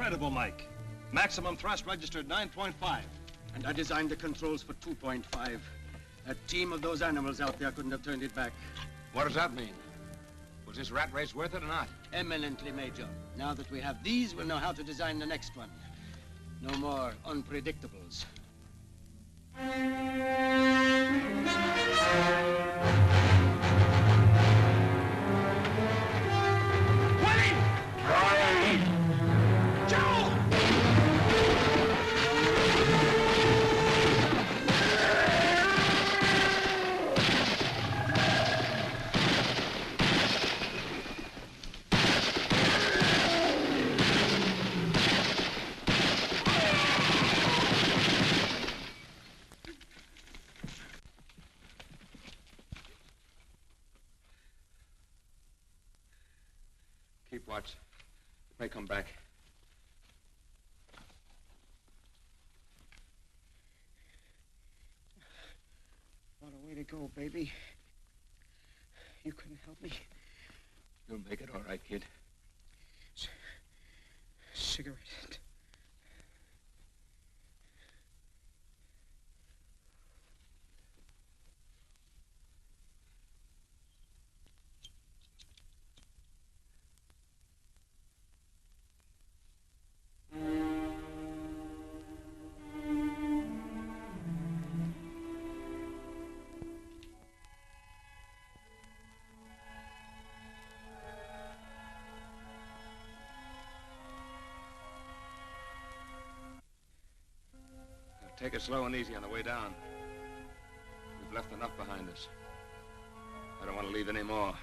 incredible, Mike. Maximum thrust registered 9.5. And I designed the controls for 2.5. A team of those animals out there couldn't have turned it back. What does that mean? Was this rat race worth it or not? Eminently, Major. Now that we have these, we'll know how to design the next one. No more unpredictables. Keep watch. It may come back. What a way to go, baby. You couldn't help me. You'll make it all right, kid. Cigarette. Take it slow and easy on the way down. We've left enough behind us. I don't want to leave any more.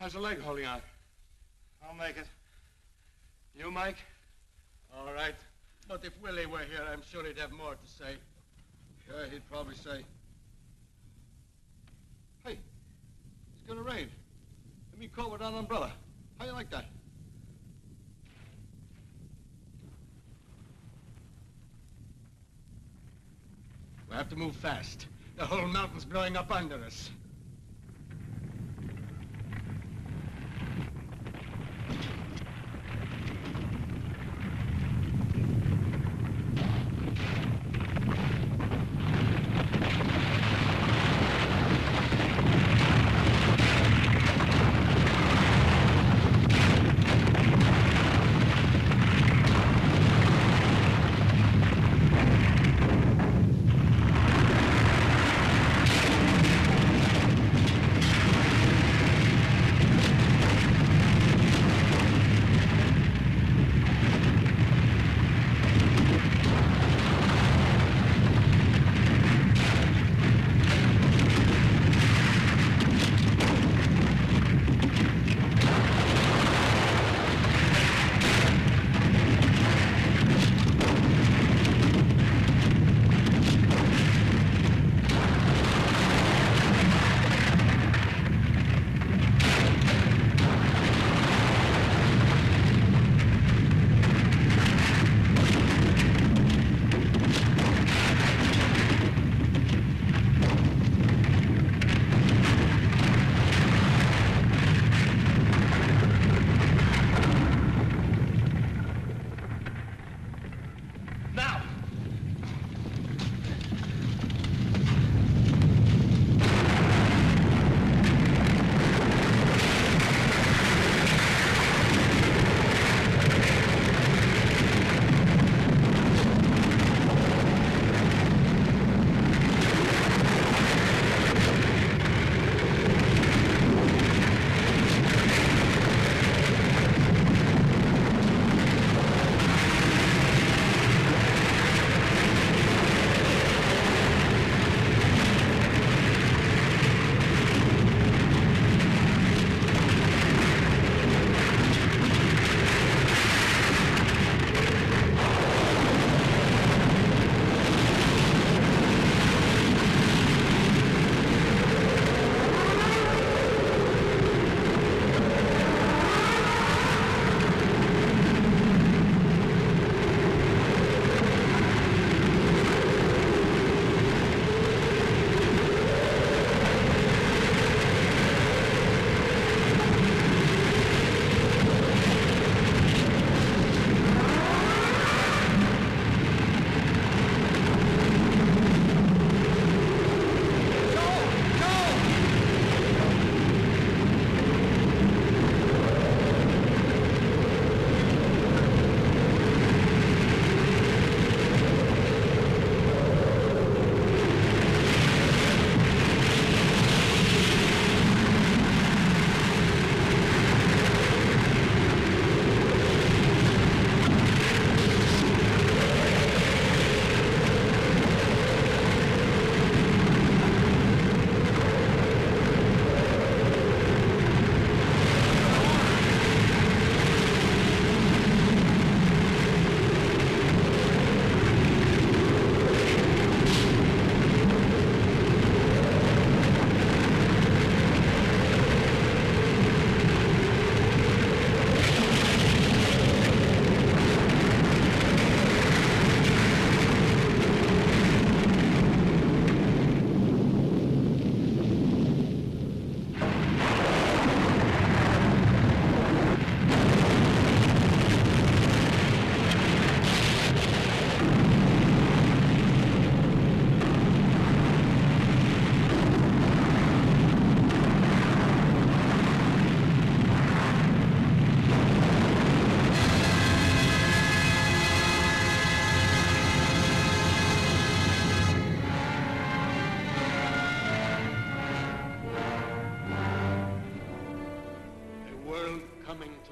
How's the leg holding out? I'll make it. You, Mike? All right. But if Willie were here, I'm sure he'd have more to say. Yeah, he'd probably say, hey, it's gonna rain. Let me call without an umbrella. How you like that? We have to move fast. The whole mountain's blowing up under us.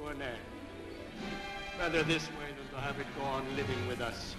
to an end. Better this way than to have it go on living with us.